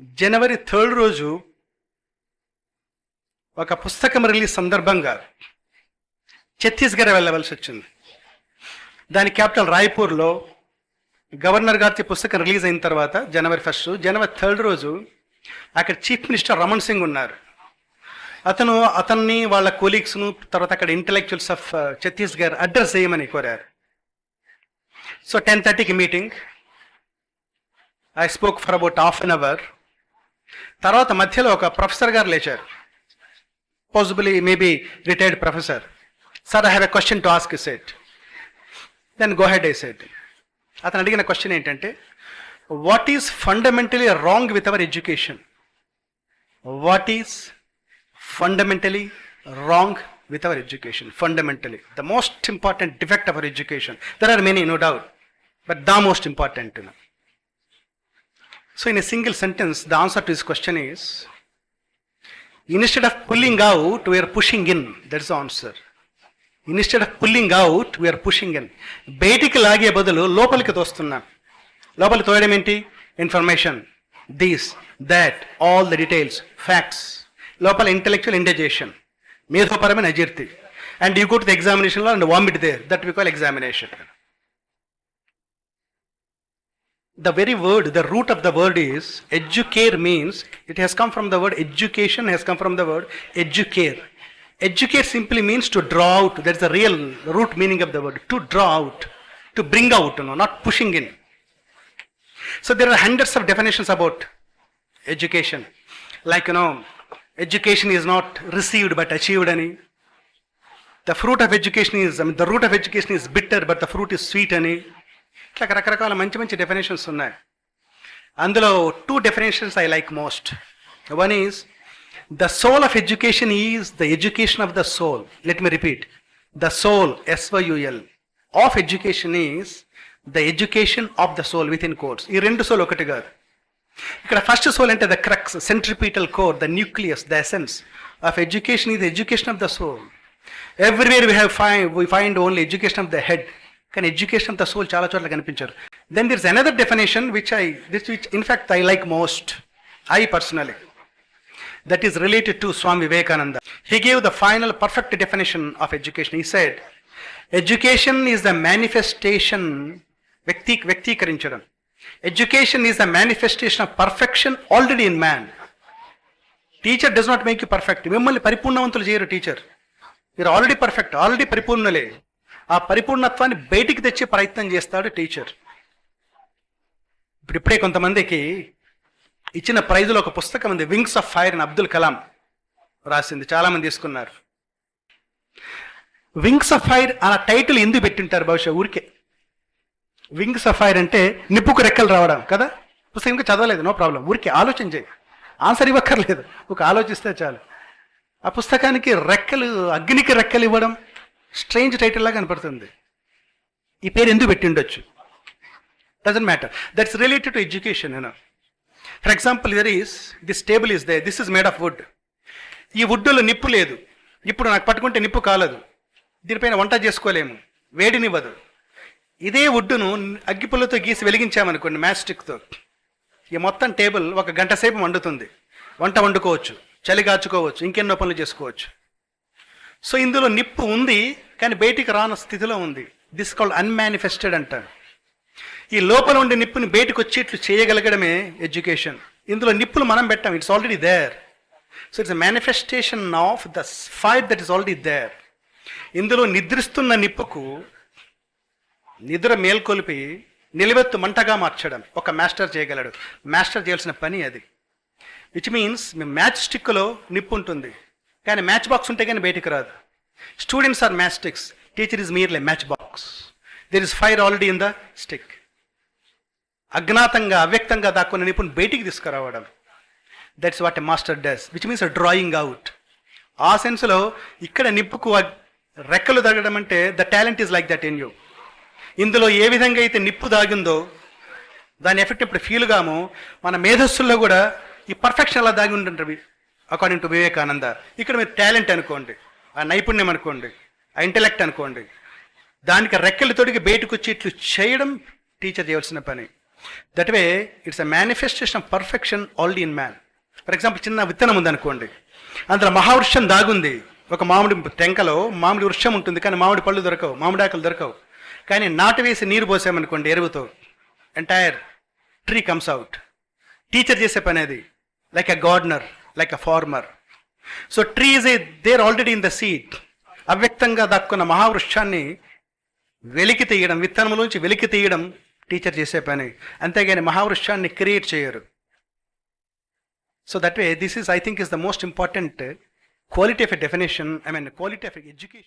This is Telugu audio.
జనవరి 3 రోజు ఒక పుస్తకం రిలీజ్ సందర్భంగా ఛత్తీస్గఢ్ వెళ్ళవలసి వచ్చింది. దాని క్యాపిటల్ రాయ్పూర్లో గవర్నర్ గారి పుస్తకం రిలీజ్ అయిన తర్వాత జనవరి 1, జనవరి 3 రోజు అక్కడ చీఫ్ మినిస్టర్ రమణ్ సింగ్ ఉన్నారు. అతన్ని వాళ్ళ కొలీగ్స్ను తర్వాత అక్కడ ఇంటలెక్చువల్స్ ఆఫ్ ఛత్తీస్గఢ్ అడ్రస్ చేయమని కోరారు. సో 10:30కి meeting. I spoke for about half an hour. తర్వాత మధ్యలో ఒక ప్రొఫెసర్ గారు లేచారు, possibly maybe retired professor. Sir, I have a question to ask said. Then go head I said. అతను అడిగిన క్వశ్చన్ ఏంటంటే, what is fundamentally wrong with our education? What is fundamentally wrong with our education? Fundamentally, the most important defect of our education. There are many, no doubt, but the most important. So in a single sentence, the answer to this question is, instead of pulling out, we are pushing in. That's the answer. Instead of pulling out, we are pushing in. బయటికి లాగే బదులు లోపలికి తోస్తున్నాం. లోపలికి తోయడం ఏంటి? Information, this, that, all the details, facts. లోపల ఇంటెలెక్చువల్ ఇండైజేషన్, మేధోపరమైన అజీర్తి. And you go to the ఎగ్జామినేషన్లో and vomit there. That we call examination. The very word, the root of the word is educare, means it has come from the word education, has come from the word educare. Educare simply means to draw out. That's the real root meaning of the word. To draw out, to bring out, not pushing in. So there are hundreds of definitions about education. Like, education is not received but achieved ani. The fruit of education is, the root of education is bitter but the fruit is sweet ani. ఇట్లా రకరకాల మంచి డెఫినేషన్స్ ఉన్నాయి. అందులో 2 definitions I like most. One is, the soul of education is the education of the soul. Let me repeat. The soul, SOUL, of education is the education of the soul within quotes. ఈ 2 సోల్ ఒకటి కాదు. ఇక్కడ ఫస్ట్ సోల్ అంటే the crux, centripetal core, the nucleus, the essence of education is education of the soul. Everywhere we find only education of the head, కానీ ఎడ్యుకేషన్ ఆఫ్ ద సోల్ చాలా చోట్ల కనిపించారు. Then there is another definition which in fact I like most, I personally, that is related to Swami Vivekananda. He gave the final perfect definition of education. He said, education is the manifestation, వ్యక్తీకరించడం. Education is the manifestation of perfection already in man. Teacher does not make you perfect. మిమ్మల్ని పరిపూర్ణవంతులు చేయరు టీచర్. మీరు ఆల్రెడీ పర్ఫెక్ట్, ఆల్రెడీ పరిపూర్ణలే. ఆ పరిపూర్ణత్వాన్ని బయటికి తెచ్చే ప్రయత్నం చేస్తాడు టీచర్. ఇప్పుడే కొంతమందికి ఇచ్చిన ప్రైజులో ఒక పుస్తకం ఉంది, వింగ్స్ ఆఫ్ ఫైర్ అని అబ్దుల్ కలాం రాసింది. చాలామంది తీసుకున్నారు. వింగ్స్ ఆఫ్ ఫైర్ అలా టైటిల్ ఎందుకు పెట్టింటారు? బహుశా ఊరికే. వింగ్స్ ఆఫ్ ఫైర్ అంటే నిప్పుకు రెక్కలు రావడం కదా. పుస్తకం ఇంకా చదవలేదు, నో ప్రాబ్లం. ఊరికే ఆలోచన చేయి, ఆన్సర్ ఇవ్వక్కర్లేదు, ఒక ఆలోచిస్తే చాలు. ఆ పుస్తకానికి రెక్కలు, అగ్నికి రెక్కలు ఇవ్వడం స్ట్రేంజ్ టైటిల్ లాగా కనపడుతుంది. ఈ పేరు ఎందుకు పెట్టి ఉండొచ్చు? Doesn't matter. That's related to education. For example, this table is they, this is made of would. ఈ వుడ్లో నిప్పు లేదు. ఇప్పుడు నాకు పట్టుకుంటే నిప్పు కాలదు, దీనిపైన వంట చేసుకోలేము, వేడినివ్వదు. ఇదే వుడ్డును అగ్గిపుల్లతో గీసి వెలిగించామనుకోండి, మ్యాచ్ స్టిక్తో, ఈ మొత్తం టేబుల్ 1 గంట సేపు మండుతుంది. వంట వండుకోవచ్చు, చలి కాచుకోవచ్చు, ఇంకెన్నో పనులు చేసుకోవచ్చు. సో ఇందులో నిప్పు ఉంది కానీ బయటికి రాని స్థితిలో ఉంది. దిస్ కాల్డ్ అన్మానిఫెస్టెడ్ అంటారు. ఈ లోపల ఉండే నిప్పుని బయటకు వచ్చేట్లు చేయగలగడమే ఎడ్యుకేషన్. ఇందులో నిప్పులు మనం పెట్టాం, it's already there. So it's a manifestation of the fire that is already there. ఇందులో నిద్రిస్తున్న నిప్పుకు నిద్ర మేల్కొల్పి నిలువెత్తు మంటగా మార్చడం ఒక మాస్టర్ చేయగలడు. మాస్టర్ చేయాల్సిన పని అది. విచ్ మీన్స్, మ్యాచ్ స్టిక్లో నిప్పు ఉంటుంది కానీ మ్యాచ్ బాక్స్ ఉంటే కానీ బయటికి రాదు. Students are matchsticks, teacher is merely matchbox. There is fire already in the stick. అజ్ఞాతంగా, అవ్యక్తంగా దాక్కున్న నిప్పుని బయటికి తీసుకురావడం, that's what a master does, which means drawing out. ఆ సెన్స్లో ఇక్కడ నిప్పుకు రెక్కలు తగ్గడం అంటే the talent is like that in you. ఇందులో ఏ విధంగా అయితే నిప్పు దాగిందో దాని ఎఫెక్ట్ ఇప్పుడు ఫీల్ గామో, మన మేధస్సుల్లో కూడా ఈ పర్ఫెక్షన్ అలా దాగి ఉంటుంటుంది అకార్డింగ్ టు వివేకానంద. ఇక్కడ మీరు టాలెంట్ అనుకోండి, ఆ నైపుణ్యం అనుకోండి, ఆ ఇంటెలెక్ట్ అనుకోండి, దానికి రెక్కలు తొడిగి బయటకు వచ్చి ఇట్లు చేయడం టీచర్ చేయాల్సిన పని. That way it's a manifestation of perfection already in man. For example చిన్న విత్తనం ఉందనుకోండి, అందులో మహావృక్షం దాగుంది. ఒక మామిడి టెంకలో మామిడి వృక్షం ఉంటుంది, కానీ మామిడి పళ్ళు దొరకవు, మామిడాకులు దొరకవు. కానీ నాటు వేసి నీరు పోసామనుకోండి ఎరువుతో, entire tree comes out. Teacher చేసే పని అది, like a gardener, like a farmer. So tree is there already in the seed. అవ్యక్తంగా దక్కున్న మహావృక్షాన్ని వెలికి తీయడం, విత్తనములోంచి వెలికి తీయడం టీచర్ చేసే పని, అంతేగాని మహావృక్షాన్ని క్రియేట్ చేయరు. So that way this is, I think, is the most important quality of a definition, I mean quality of education.